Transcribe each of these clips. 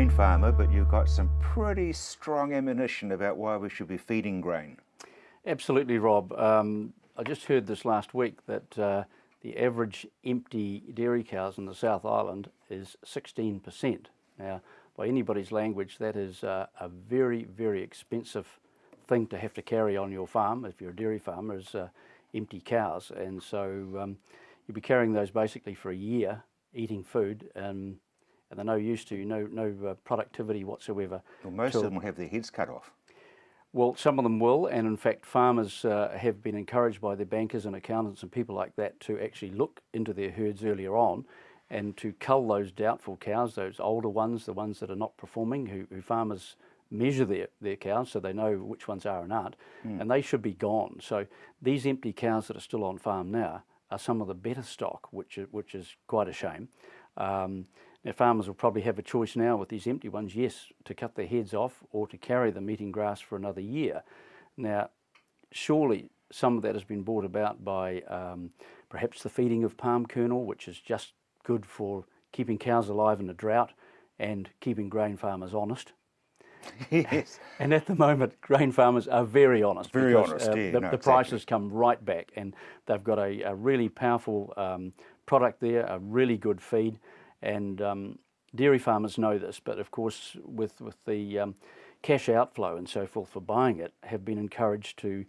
grain farmer, but you've got some pretty strong ammunition about why we should be feeding grain. Absolutely, Rob. I just heard this last week that the average empty dairy cows in the South Island is 16%. Now, by anybody's language, that is a very, very expensive thing to have to carry on your farm if you're a dairy farmer, is empty cows. And so you'll be carrying those basically for a year, eating food, and they're no use to you, no productivity whatsoever. Well, most of them will have their heads cut off. Well, some of them will, and in fact farmers have been encouraged by their bankers and accountants and people like that to actually look into their herds earlier on and to cull those doubtful cows, those older ones, the ones that are not performing, who farmers measure their cows so they know which ones are and aren't, and they should be gone. So these empty cows that are still on farm now are some of the better stock, which is quite a shame. Now farmers will probably have a choice now with these empty ones, yes, to cut their heads off or to carry them eating grass for another year. Now, surely some of that has been brought about by perhaps the feeding of palm kernel, which is just good for keeping cows alive in a drought and keeping grain farmers honest. Yes. And at the moment, grain farmers are very honest. Very because, honest, yeah. The prices come right back, and they've got a really powerful product there, a really good feed. And dairy farmers know this, but of course with the cash outflow and so forth for buying it, have been encouraged to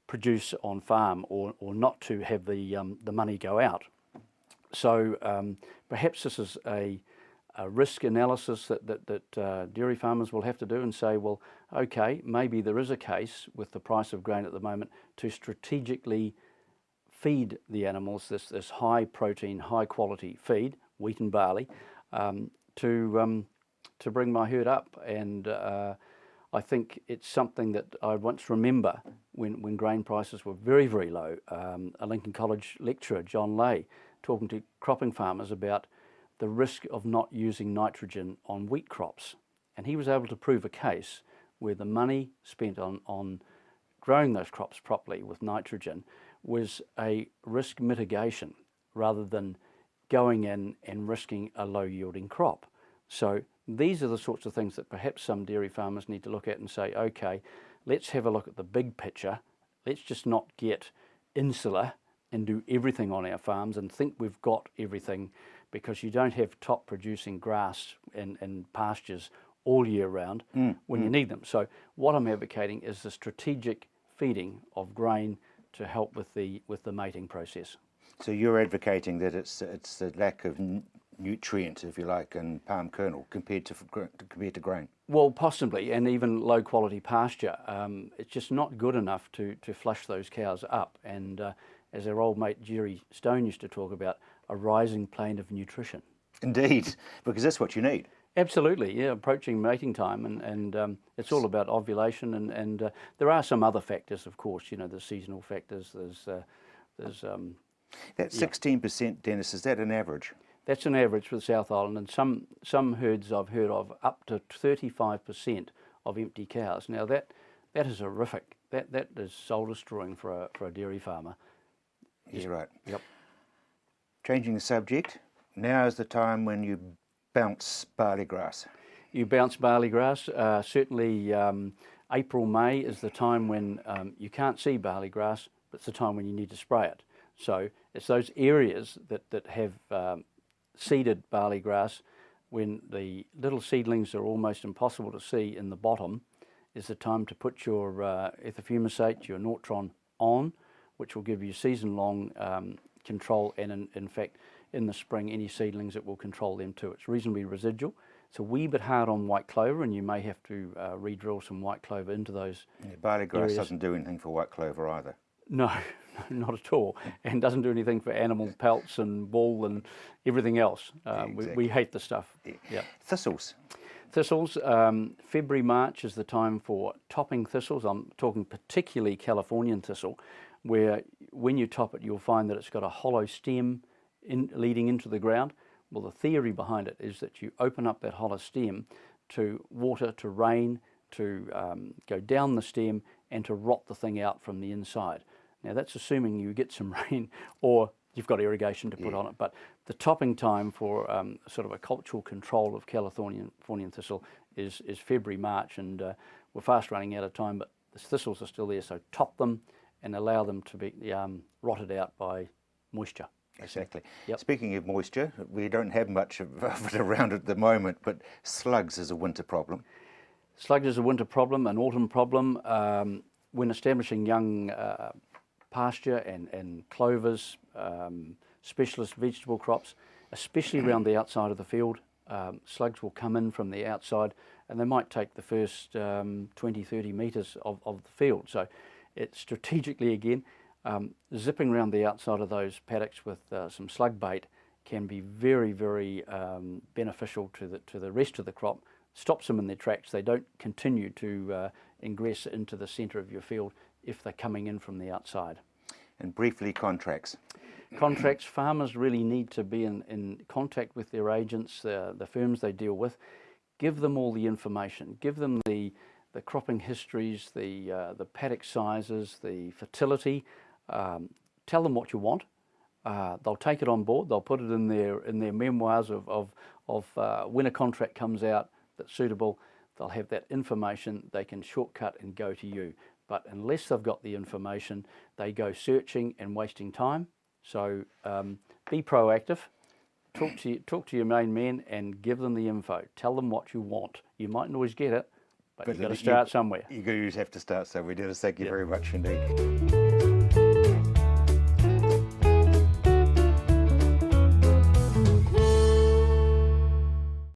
produce on farm or not to have the money go out. So perhaps this is a risk analysis that dairy farmers will have to do and say, well, okay, maybe there is a case with the price of grain at the moment to strategically feed the animals this high protein, high quality feed, wheat and barley, to bring my herd up. And I think it's something that I once remember when grain prices were very, very low. A Lincoln College lecturer, John Lay, talking to cropping farmers about the risk of not using nitrogen on wheat crops. And he was able to prove a case where the money spent on growing those crops properly with nitrogen was a risk mitigation rather than going in and risking a low yielding crop. So these are the sorts of things that perhaps some dairy farmers need to look at and say, okay, let's have a look at the big picture. Let's just not get insular and do everything on our farms and think we've got everything, because you don't have top producing grass and pastures all year round when you need them. So what I'm advocating is the strategic feeding of grain to help with the mating process. So you're advocating that it's the lack of nutrient, if you like, in palm kernel compared to grain? Well, possibly, and even low quality pasture. It's just not good enough to flush those cows up. And as our old mate Jerry Stone used to talk about, a rising plane of nutrition. Indeed, because that's what you need. Absolutely, yeah, approaching mating time, and it's all about ovulation, and there are some other factors, of course, you know, the seasonal factors, there's that 16%, Dennis, is that an average? That's an average for the South Island, and some herds I've heard of up to 35% of empty cows. Now that is horrific. That is soul destroying for a dairy farmer. Yeah, right. Yep. Changing the subject, now is the time when you bounce barley grass. You bounce barley grass. Certainly April, May is the time when you can't see barley grass, but it's the time when you need to spray it. So it's those areas that have seeded barley grass, when the little seedlings are almost impossible to see in the bottom, is the time to put your ethofumicate, your Nortron on, which will give you season-long control, and in fact in the spring any seedlings it will control them too. It's reasonably residual. It's a wee bit hard on white clover, and you may have to re-drill some white clover into those barley grass areas. Doesn't do anything for white clover either. No, not at all, and doesn't do anything for animal pelts and wool and everything else. Exactly. We hate the stuff. Yeah. Yeah. Thistles. Thistles, February, March is the time for topping thistles. I'm talking particularly Californian thistle, where when you top it, you'll find that it's got a hollow stem leading into the ground. Well, the theory behind it is that you open up that hollow stem to water, to rain, to go down the stem and to rot the thing out from the inside. Now that's assuming you get some rain or you've got irrigation to put on it. But the topping time for sort of a cultural control of Californian thistle is February, March, and we're fast running out of time, but the thistles are still there, so top them and allow them to be rotted out by moisture. Exactly. Yep. Speaking of moisture, we don't have much of it around at the moment, but slugs is a winter problem. Slugs is a winter problem, an autumn problem. When establishing young pasture and clovers, specialist vegetable crops, especially around the outside of the field, slugs will come in from the outside and they might take the first 20, 30 metres of the field. So it's strategically, again, zipping around the outside of those paddocks with some slug bait can be very, very beneficial to the rest of the crop. Stops them in their tracks. They don't continue to ingress into the centre of your field if they're coming in from the outside. And briefly, contracts. Contracts, farmers really need to be in contact with their agents, the firms they deal with. Give them all the information. Give them the cropping histories, the paddock sizes, the fertility. Tell them what you want. They'll take it on board. They'll put it in their memoirs of when a contract comes out that's suitable. They'll have that information. They can shortcut and go to you. But unless they've got the information, they go searching and wasting time. So be proactive. Talk to your main men and give them the info. Tell them what you want. You mightn't always get it, but you've got to start somewhere. You have to start somewhere. Dennis, thank you very much indeed.